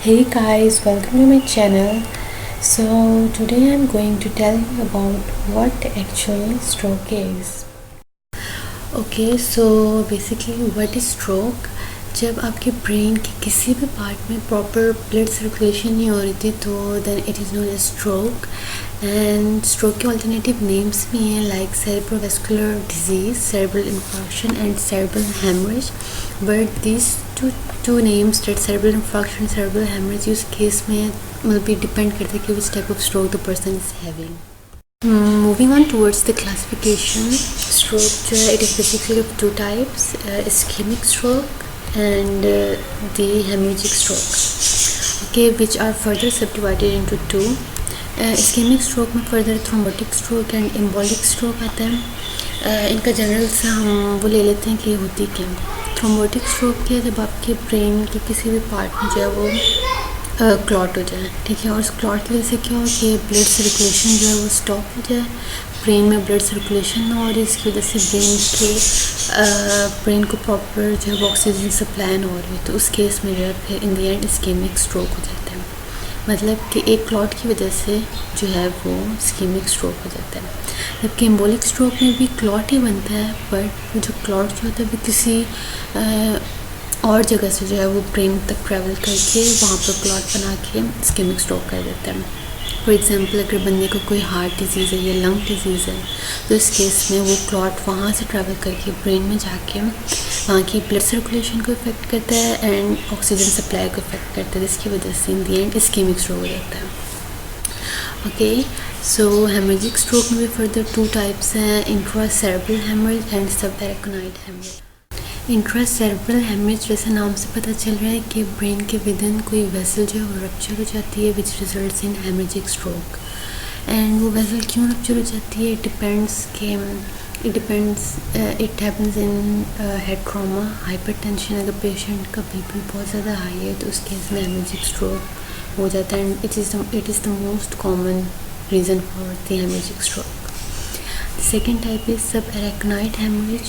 Hey guys, welcome to my channel. So today I'm going to tell you about what actually stroke is. Okay, so basically what is stroke? जब आपके brain के किसी भी part में proper blood circulation नहीं हो रही थी तो then it is known as stroke. And stroke के अल्टरनेटिव नेम्स भी हैं like cerebrovascular disease, cerebral infarction and cerebral haemorrhage. But this two names that cerebral infarction, cerebral haemorrhage उस केस में मतलब भी डिपेंड करता है कि which type of stroke the person is having. Moving on towards the classification, stroke जो है it is basically of two types, ischemic stroke and the hemorrhagic stroke, okay, which are further subdivided into two. Ischemic stroke में further thrombotic stroke and embolic stroke आता है. इनका general से हम वो ले लेते हैं कि होती क्या. थ्रोम्बोटिक स्ट्रोक क्या है? जब आपके ब्रेन के किसी भी पार्ट में जो है वो क्लॉट हो जाए, ठीक है, और उस क्लॉट की वजह से क्या हो कि ब्लड सर्कुलेशन जो है वो स्टॉप हो जाए, ब्रेन में ब्लड सर्कुलेशन ना हो रही, इसकी वजह से ब्रेन को प्रॉपर जो है ऑक्सीजन सप्लाई ना हो रही, तो उस केस में जो है फिर in the end ischaemic stroke हो जाता है. मतलब कि एक क्लॉट की वजह से जो है वो इस्केमिक स्ट्रोक हो जाता है. जबकि एम्बोलिक स्ट्रोक में भी क्लॉट ही बनता है, बट जो क्लॉट जो होता है वो किसी और जगह से जो है वो ब्रेन तक ट्रैवल करके वहाँ पर क्लॉट बना के इस्केमिक स्ट्रोक कर देता है. फॉर एग्जांपल अगर बंदे को कोई हार्ट डिजीज़ है या लंग डिजीज़ है तो इस केस में वो क्लॉट वहाँ से ट्रैवल करके ब्रेन में जाके वहाँ की ब्लड सर्कुलेशन को इफ़ेक्ट करता है एंड ऑक्सीजन सप्लाई को इफ़ेक्ट करता है, जिसकी वजह से in the end ischaemic stroke हो जाता है. ओके, सो हेमरेजिक स्ट्रोक में भी फर्दर टू टाइप्स हैं, intracerebral haemorrhage and subarachnoid haemorrhage. Intracerebral haemorrhage जैसे नाम से पता चल रहा है कि ब्रेन के विदिन कोई वेसल जो है वो रप्चर हो जाती है which results in haemorrhagic stroke. And वो वेसल क्यों रप्चर हो जाती है? It happens in head trauma, hypertension. अगर पेशेंट का बीपी बहुत ज़्यादा हाई है तो उस केस में हेमरेजिक स्ट्रोक हो जाता है and it is the most common reason for the haemorrhagic stroke. Second type is subarachnoid haemorrhage.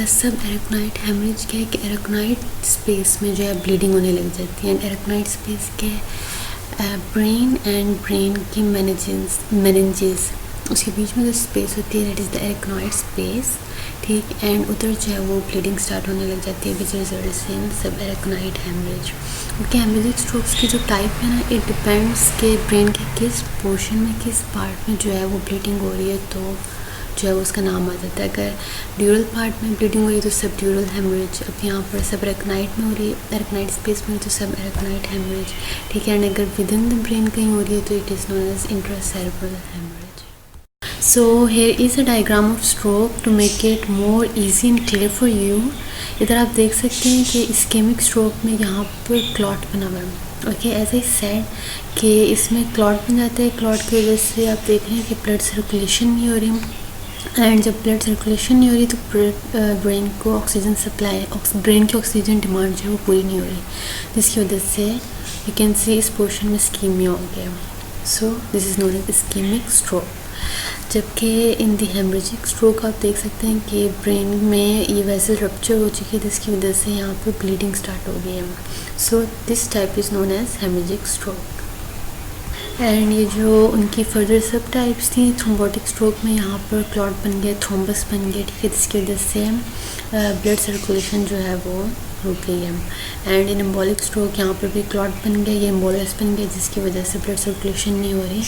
Subarachnoid haemorrhage क्या है कि एरेक्नोइड स्पेस में जो है ब्लीडिंग होने लग जाती है. एंड एरेक्नोइड स्पेस क्या है? ब्रेन एंड ब्रेन की मेनिंजेस उसके बीच में जो स्पेस होती है that is the arachnoid space, ठीक. एंड उधर जो है वो ब्लीडिंग स्टार्ट होने लग जाती है विच रिजल्ट्स इन सब एरेक्नोइड हेमरेज. क्योंकि हेमरेजिक स्ट्रोक्स की जो टाइप है ना, इट डिपेंड्स के ब्रेन के किस पोर्शन में, किस पार्ट में जो है वो ब्लीडिंग हो रही है तो जो है उसका नाम आ जाता है. अगर ड्यूरल पार्ट में ब्लीडिंग हो रही है तो सब ड्यूरल हेमरेज. अब यहाँ पर सब एरेक्नोइड में हो रही है, एरेक्नोइड स्पेस में हो रही तो सब एरेक्नोइड हेमरेज, ठीक है. एंड अगर विद इन द ब्रेन कहीं हो रही है तो it is known as intracerebral haemorrhage. So here is a diagram of stroke to make it more easy and clear for you. इधर आप देख सकते हैं कि इस्केमिक स्ट्रोक में यहाँ पर क्लॉट बना हुआ है. ओके, एज आई सेड कि इसमें क्लॉट बन जाता है. क्लॉट की वजह से आप देख रहे हैं कि ब्लड सर्कुलेशन नहीं हो रही एंड जब ब्लड सर्कुलेशन नहीं हो रही तो ब्रेन को ऑक्सीजन सप्लाई, ब्रेन की ऑक्सीजन डिमांड जो है वो पूरी नहीं हो रही, जिसकी वजह से यू कैन सी इस पोर्शन में स्कीमिया हो गया. So this is known as ischaemic stroke. जबकि इन द हेमरेजिक स्ट्रोक आप देख सकते हैं कि ब्रेन में ये वेसल रप्चर हो चुकी है जिसकी वजह से यहाँ पर ब्लीडिंग स्टार्ट हो गई है. So this type is known as haemorrhagic stroke. And ये जो उनकी फर्दर सब टाइप्स थी, थ्रोम्बोटिक स्ट्रोक में यहाँ पर क्लॉट बन गया, थ्रोम्बस बन गया, ठीक है, जिसकी वजह से ब्लड सर्कुलेशन जो है वो रुक गई है. एंड इन एम्बोलिक स्ट्रोक यहाँ पर भी क्लॉट बन गया, ये एम्बोलस बन गया जिसकी वजह से ब्लड सर्कुलेशन नहीं हो रही.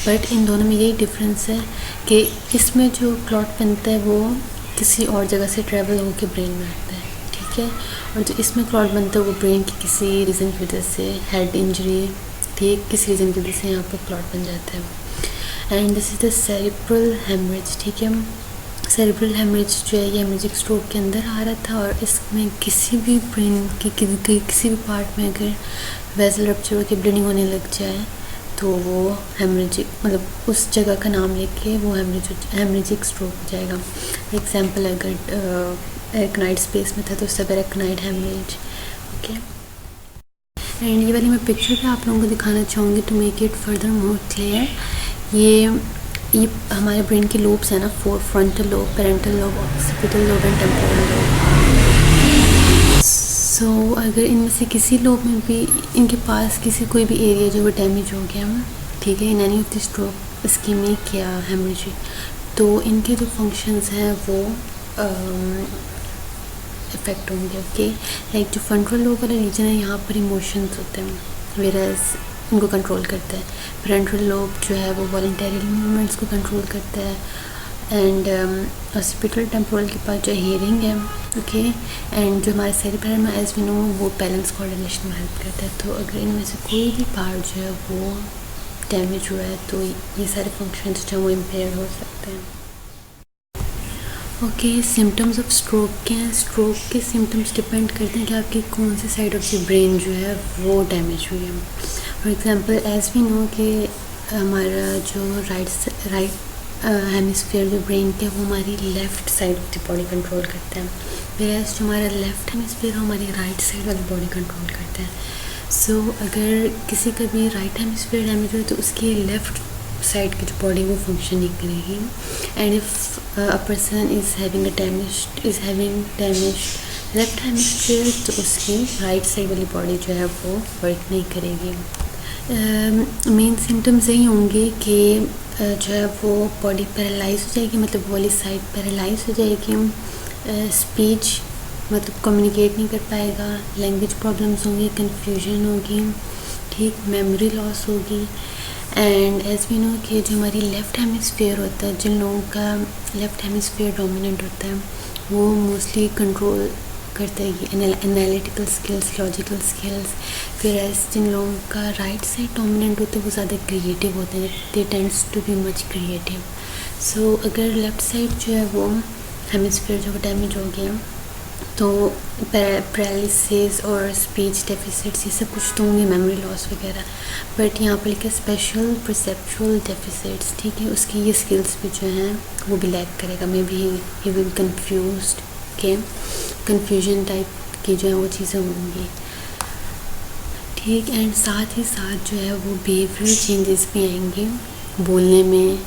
बट इन दोनों में यही डिफरेंस है कि इसमें जो क्लॉट बनता है वो किसी और जगह से ट्रैवल होकर ब्रेन में आता है, ठीक है, और जो इसमें क्लॉट बनता है वो ब्रेन की किसी रीज़न की वजह से, हेड इंजरी, ठीक, किस रीज़न की वजह से यहाँ पर क्लॉट बन जाता है. And this is the cerebral haemorrhage, ठीक है. सेरेब्रल हेमरेज जो है ये हेमरेजिक स्ट्रोक के अंदर आ रहा था और इसमें किसी भी ब्रेन के किसी भी पार्ट में अगर वेसल रप्चर होकर ब्लीडिंग होने लग जाए तो वो हेमरेजिक मतलब उस जगह का नाम लेके वो हेमरेजिक स्ट्रोक हो जाएगा. एग्जाम्पल अगर एरेक्नोइड स्पेस में था तो सब एरेक्नोइड हेमरेज. ओके, एंड ये वाली मैं पिक्चर पे आप लोगों को दिखाना चाहूँगी to make it further more clear. ये हमारे ब्रेन के लोब्स हैं ना, 4 frontal lobe, parental lobe, occipital lobe and temporal lobe. So अगर इनमें से किसी लोग में भी इनके पास किसी कोई भी एरिया जो वो डैमेज हो गया, ठीक है, in any of the stroke ischaemic या हेमरेजिक, तो इनके जो फंक्शंस हैं वो इफ़ेक्ट होंगे। ओके, लाइक जो फ्रंटल लोब वाला रीजन है, यहाँ पर इमोशंस होते हैं, वेराज इनको कंट्रोल करता है। फ्रंटल लोब जो है वो वॉलंटरी मूवमेंट्स को कंट्रोल करता है। एंड ऑसिपिटल टेम्पोरल के पास जो हियरिंग है, ओके, एंड जो हमारे सेरिब्रम है एज वी नो वो बैलेंस कोऑर्डिनेशन में हेल्प करता है। तो अगर इनमें से कोई भी पार्ट जो है वो डैमेज हुआ है तो ये सारे फंक्शंस जो हैं वो इम्पेयर हो सकते हैं। ओके, सिम्टम्स ऑफ स्ट्रोक क्या हैं? स्ट्रोक के सिम्टम्स डिपेंड करते हैं कि आपकी कौन सी साइड ऑफ द ब्रेन जो है वो डैमेज हुई है। For example as we know कि हमारा जो राइट हेमिस्फीयर जो ब्रेन के वो हमारी left side of the body control करता है, वेयरएज़ जो हमारा लेफ़्ट हेमिस्फीयर हमारी राइट साइड वाली बॉडी कंट्रोल करता है। सो अगर किसी का भी राइट हेमिस्फीयर डैमेज हुआ तो उसकी लेफ़्ट साइड की जो बॉडी वो फंक्शन नहीं करेगी। And if a person is having damage left hemisphere तो उसकी राइट साइड वाली बॉडी जो है वो वर्क नहीं करेगी। मेन सिम्टम्स यही होंगे कि जो है वो बॉडी पैरालाइज हो जाएगी, मतलब वो वाली साइड पैरालाइज हो जाएगी। स्पीच मतलब कम्युनिकेट नहीं कर पाएगा, लैंग्वेज प्रॉब्लम्स होंगी, कन्फ्यूजन होगी, ठीक, मेमोरी लॉस होगी। एंड एज वी नो कि जो हमारी लेफ़्ट हेमिस्फीयर होता है, जिन लोगों का लेफ़्ट हेमिस्फीयर डोमिनेंट होता है वो मोस्टली कंट्रोल करता है ये एनालिटिकल स्किल्स, लॉजिकल स्किल्स। फिर ऐसे जिन लोगों का राइट साइड डोमिनेंट होता है वो ज़्यादा क्रिएटिव होते हैं, they tends to be much creative. So अगर लेफ़्ट साइड जो है वो हेमिस्फीयर जो डैमेज हो गया तो पैरालिसिस और स्पीच डेफिसिट्स ये सब कुछ तो होंगे, मेमोरी लॉस वगैरह। बट यहाँ पर लिखा स्पेशल परसेप्चुअल डेफिसिट्स, ठीक है, उसकी ये स्किल्स भी जो हैं वो भी लैक करेगा। May be he will confused के कन्फ्यूजन टाइप की जो है वो चीज़ें होंगी, ठीक। एंड साथ ही साथ जो है वो बिहेवियर चेंजेस भी आएंगे बोलने में,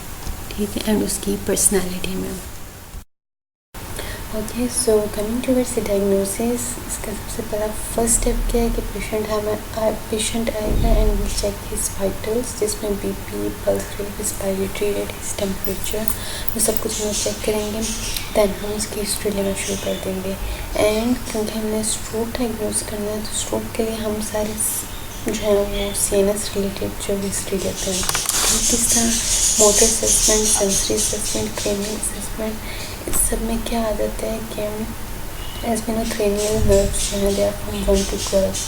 ठीक है, एंड उसकी पर्सनैलिटी में। Okay, so coming towards the diagnosis, इसका सबसे पहला फर्स्ट स्टेप क्या है कि पेशेंट आएगा and will check his vitals, जिसमें BP, pulse rate, respiratory rate, his temperature, वो सब कुछ हम चेक करेंगे। दैन हम उसकी हिस्ट्री लेना शुरू कर देंगे। एंड क्योंकि हमने स्ट्रोक डायग्नोज करना है तो स्ट्रोक के लिए हम सारे जो है वो CNS रिलेटेड जो हिस्ट्री लेते हैं, ठीक। इस तरह motor assessment, sensory assessment, cranial assessment, इस सब में क्या आ जाता है कि as we know cranial nerves जो हैं दे आर फ्रॉम 1 to 12,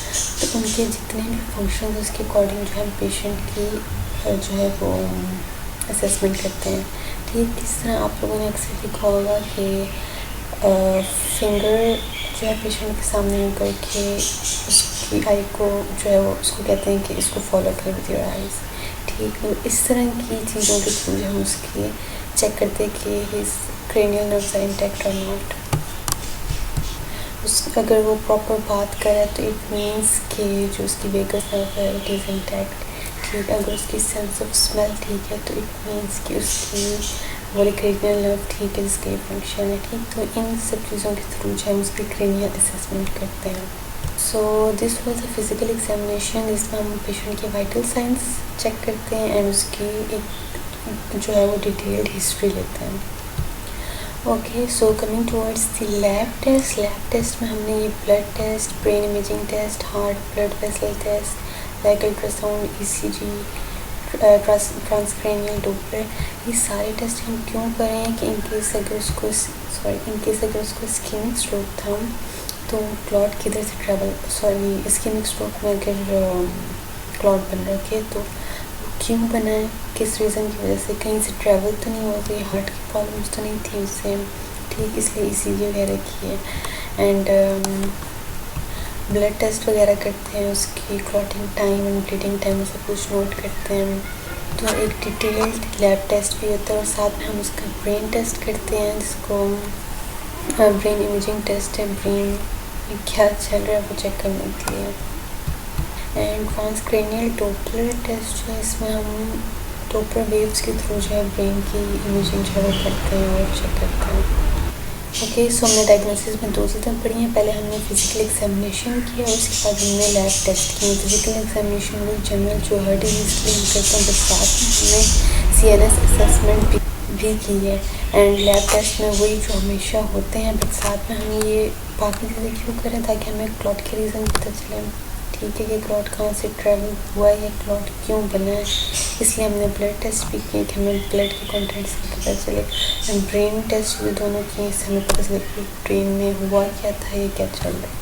तो उनके जितने भी फंक्शन उसके अकॉर्डिंग जो है पेशेंट की जो है वो असेसमेंट करते हैं, ठीक। किस तरह आप लोगों ने अक्सर देखा होगा कि फिंगर जो है पेशेंट के सामने करके उसकी आई को जो है वो उसको कहते हैं कि इसको फॉलो करें विद योर आइज़, ठीक। और इस तरह की चीज़ों के थ्रू जो हम उसकी चेक करते हैं कि his cranial nerves are intact और नॉट। अगर वो प्रॉपर बात करे तो इट मीन्स कि जो उसकी वेगस नर्व है इट इज़ इंटैक्ट, ठीक। अगर उसकी सेंस ऑफ स्मेल ठीक है तो इट मीन्स कि उसकी वो क्रेनियल नर्व ठीक है, जिसका ये फंक्शन है, ठीक। तो इन सब चीज़ों के थ्रू जो हम उसकी क्रेनियल असेसमेंट करते हैं। So this was a physical examination, जिसमें हम पेशेंट के वाइटल साइंस चेक करते हैं एंड उसकी एक जो है वो डिटेल्ड हिस्ट्री लेते हैं। Okay, so coming towards the lab test में हमने ये blood test, brain imaging test, heart blood vessel test, like ultrasound, ECG, transcranial Doppler, ये सारे टेस्ट हम क्यों कर रहे हैं कि इनकेस अगर उसको इस्कीमिक स्ट्रोक था तो क्लॉट किधर से इस्कीमिक स्ट्रोक में अगर क्लॉट बन रखे तो क्यों बना है, किस रीज़न की वजह से, कहीं से ट्रैवल तो नहीं हुआ, कोई हार्ट की प्रॉब्लम्स तो नहीं थी उससे, ठीक। इसलिए ECG वगैरह की है। एंड ब्लड टेस्ट वगैरह करते हैं, उसकी clotting time and bleeding time सब कुछ नोट करते हैं। तो एक डिटेल्ड लैब टेस्ट भी होता है और साथ में हम उसका ब्रेन टेस्ट करते हैं, जिसको ब्रेन इमेजिंग टेस्ट है, ब्रेन में क्या चल रहा है वो चेक करने के लिए। एंड ट्रांसक्रेनियल डोपलर टेस्ट जो है, इसमें हम डोपलर वेव्स के थ्रू जो है ब्रेन की इमेजिंग जो है करते हैं और चेक करते हैं। ओके, सो हमने डायग्नोसिस में 2 चीज़ें पढ़ी हैं। पहले हमने फिजिकल एग्जामिनेशन किया, उसके बाद हमने लैब टेस्ट किए। फिजिकल एग्जामिनेशन में जनरल जो हर डिजीज़ के लिए हम करते हैं, बट साथ में हमने CNS असेसमेंट भी की है। एंड लैब टेस्ट में वही जो हमेशा होते हैं, बट साथ में हम ये बाकी चीज़ें क्यों करें, ताकि हमें क्लॉट के रीज़न पता चले, ठीक है, कि क्लॉट कहाँ से ट्रैवल हुआ है, क्लॉट क्यों बना है। इसलिए हमने ब्लड टेस्ट भी किए कि हमें ब्लड के कंटेंट्स का पता चले। एंड ब्रेन टेस्ट भी दोनों किए, इससे हमें पता चले कि ब्रेन में हुआ क्या था, ये क्या चल रहा है।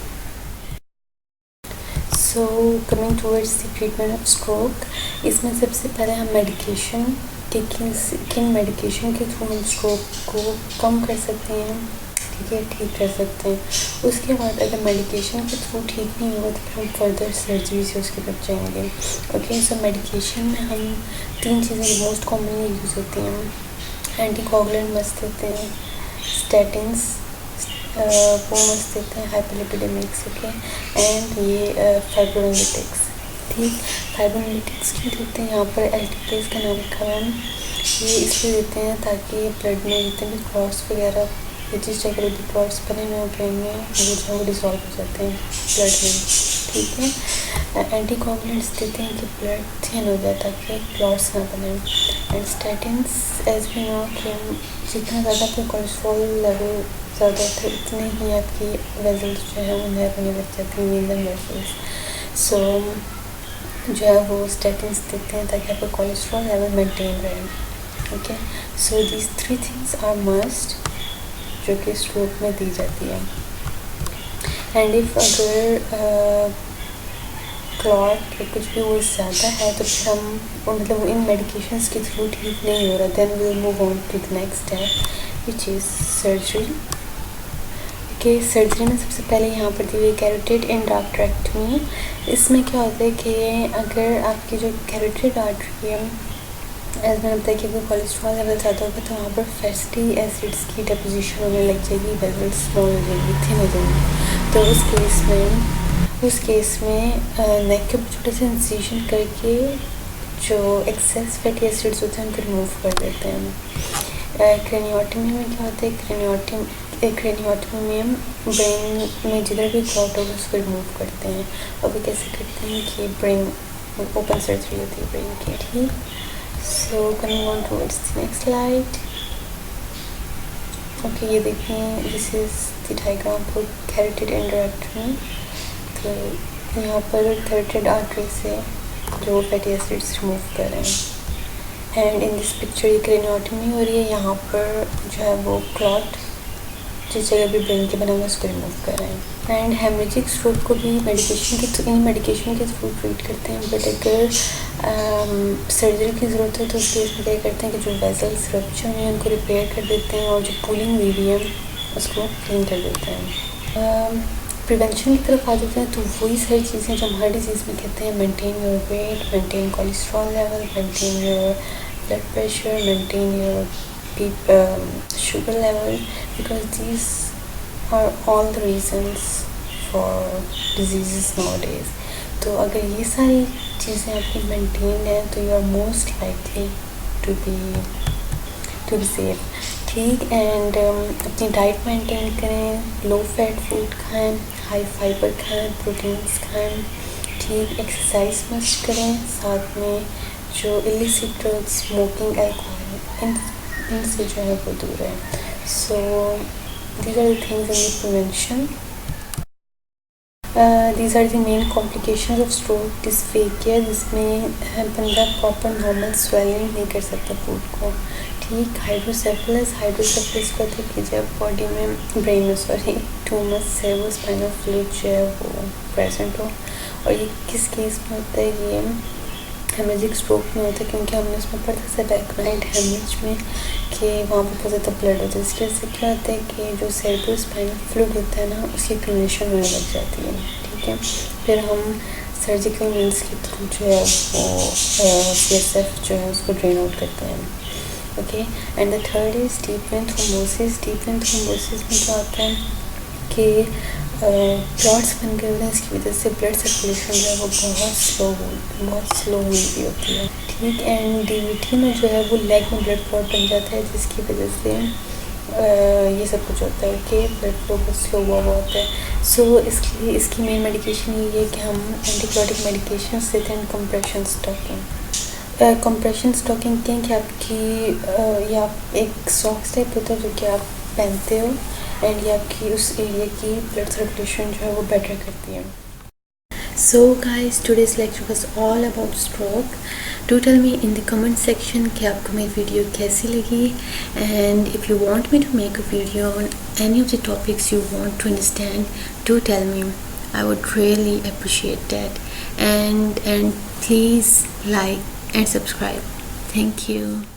सो coming towards the treatment of stroke, इसमें सबसे पहले हम मेडिकेशन कि किन मेडिकेशन के थ्रू हम स्ट्रोक को कम कर सकते हैं, ठीक है, ठीक कर सकते हैं। उसके बाद अगर मेडिकेशन के थ्रू ठीक नहीं हुआ तो फिर हम फर्दर सर्जरी से उसके बाद जाएंगे। ओके, सो मेडिकेशन में हम 3 चीज़ें मोस्ट कॉमनली यूज़ होती हैं। एंटीकोगुलेंट मस्त देते हैं, स्टैटिन्स वो मस्त देते हैं, हाइपोलिपिडेमिक्स, ओके, एंड ये फाइब्रोलिटिक्स, ठीक। फाइब्रोलिटिक्स क्यों देते हैं, यहाँ पर एल्टीप्लेस का नाम रखा है। ये इसलिए देते हैं ताकि ब्लड में जितने भी क्लॉट्स वगैरह, जिस जगह भी क्लॉट्स बने हुए हैं ब्रेन में, वो जो है डिज़ोल्व हो जाते हैं ब्लड में, ठीक है। एंटीकोगुलेंट्स देते हैं कि ब्लड थिन हो जाए ताकि क्लॉट्स ना बने। And statins as we know कि जितना ज़्यादा आपका कोलेस्ट्रॉल लेवल ज़्यादा था, इतने ही आपकी वेजल्स जो है वो नैरो होने लग जाती हैं, वीनल वेजल्स। सो जो है वो स्टैटिन्स देते हैं ताकि आपका कोलेस्ट्रॉल लेवल मेंटेन रहे। Okay, so these 3 things are must जो कि स्ट्रोक में दी जाती है। एंड इफ़ अगर क्लॉट या कुछ भी वो ज़्यादा है तो फिर हम मतलब इन मेडिकेशंस के थ्रू ठीक नहीं हो रहा, then we will move on to the next step which is surgery. Okay, surgery में सबसे पहले यहाँ पर दी हुई कैरोटिड एंडोट्रैक्टमी। इसमें क्या होता है कि अगर आपकी जो कैरोटिड आर्टरी है, एज मैंने बताया कि अगर कोलेस्ट्रॉल लेवल ज़्यादा होगा तो वहाँ पर फैटी एसिड्स की डिपोजिशन होने लग जाएगी, वेसल स्मॉल हो जाएगी, थिन हो जाएगी। तो उस केस में नेक के ऊपर छोटे से इंसिजन करके जो एक्सेस फैटी एसिड्स होते हैं उनको रिमूव कर देते हैं। क्रेनियोटमी में क्या होता है, क्रेनियोटमी में हम ब्रेन में जिधर भी क्लॉट होगा उसको रिमूव करते हैं। और वो कैसे करते हैं कि ब्रेन ओपन सर्जरी होती है ब्रेन की, ठीक। So coming on towards the next slide. Okay, ये देखें, this is the diagram for carotid endarterectomy. तो यहाँ पर कैरोटिड आर्टरी से जो फैटी एसिड्स रिमूव कर रहे हैं। एंड इन दिस पिक्चर ये क्रेनियोटमी हो रही है, यहाँ पर जो है वो क्लॉट जिस जगह भी ब्रेन के बना हुआ उसको रिमूव कर रहे हैं। एंड हेमरेजिक स्ट्रोक को भी मेडिकेशन के थ्रू ट्रीट करते हैं, बट अगर सर्जरी की ज़रूरत है तो उस केस में क्या करते हैं कि जो वेजल्स रप्चर हैं उनको रिपेयर कर देते हैं और जो पुलिंग हुई है उसको क्लीन कर देते हैं। प्रिवेंशन की तरफ आ जाते हैं तो वही सारी चीज़ें जो हम हर डिजीज़ में कहते हैं, maintain your weight, maintain cholesterol level, maintain your blood pressure, maintain your sugar level, because these are all the reasons for diseases nowadays. तो अगर ये सारी चीज़ें आपकी मेंटेन हैं तो you are most likely to be safe, ठीक। And अपनी डाइट मेंटेन करें, लो फैट फूड खाएं, हाई फाइबर खाएं, प्रोटीन्स खाएं, ठीक। एक्सरसाइज मस्ट करें, साथ में जो इलिसिट ड्रग्स, स्मोकिंग, अल्कोहल, इनसे जो है वो दूर है। So these are the things in the prevention. These are the main complications of stroke dysphagia, जिसमें बंदा प्रॉपर नॉर्मल स्वेलिंग नहीं कर सकता फूड को, ठीक। हाइड्रोसेफलस को होता है कि जब बॉडी में ब्रेन में टू मच है वो स्पाइनल फ्लूइड जो है वो प्रेजेंट हो। और ये किस केस में होता है, ये हेमरेजिक स्ट्रोक में होता है, क्योंकि हमने उसमें पढ़ा था बैकग्राउंड हेमरेज में कि वहाँ पर बहुत ज़्यादा ब्लड होता है। इसकी वजह से क्या होता है कि जो सेरेब्रो स्पाइनल फ्लूइड होता है ना, उसकी एक्यूमुलेशन होने लग जाती है, ठीक है। फिर हम सर्जिकल मीन्स के थ्रू जो है वो CSF जो है उसको ड्रेन आउट करते हैं, okay. And the third is deep vein thrombosis. Deep vein thrombosis में क्या होता है कि क्लॉट्स बन गए होते हैं, इसकी वजह से ब्लड सर्कुलेशन जो है वो बहुत स्लो हुई भी होती है, ठीक। एंड DVT में जो है वो लेग में ब्लड क्लॉट बन जाता है, जिसकी वजह से ये सब कुछ होता है कि ब्लड फ्लो बहुत स्लो हुआ होता है। सो इसलिए इसकी मेन मेडिकेशन ये है कि हम एंटीबायोटिक मेडिकेशन देते हैं। कंप्रेशन स्टॉकिंग, कंप्रेशन स्टॉकिंग क्या है कि आपकी या एक सॉक्स टाइप होता है जो कि आप पहनते हो, एंड ये आपकी उस एरिया की ब्लड सर्कुलेशन जो है वो बेटर करती है। So guys, today's lecture was all about stroke. Do tell me in the comment section कि आपको मेरी वीडियो कैसी लगी, and if you want me to make a video on any of the topics you want to understand, do tell me. I would really appreciate that. And please like and subscribe. Thank you.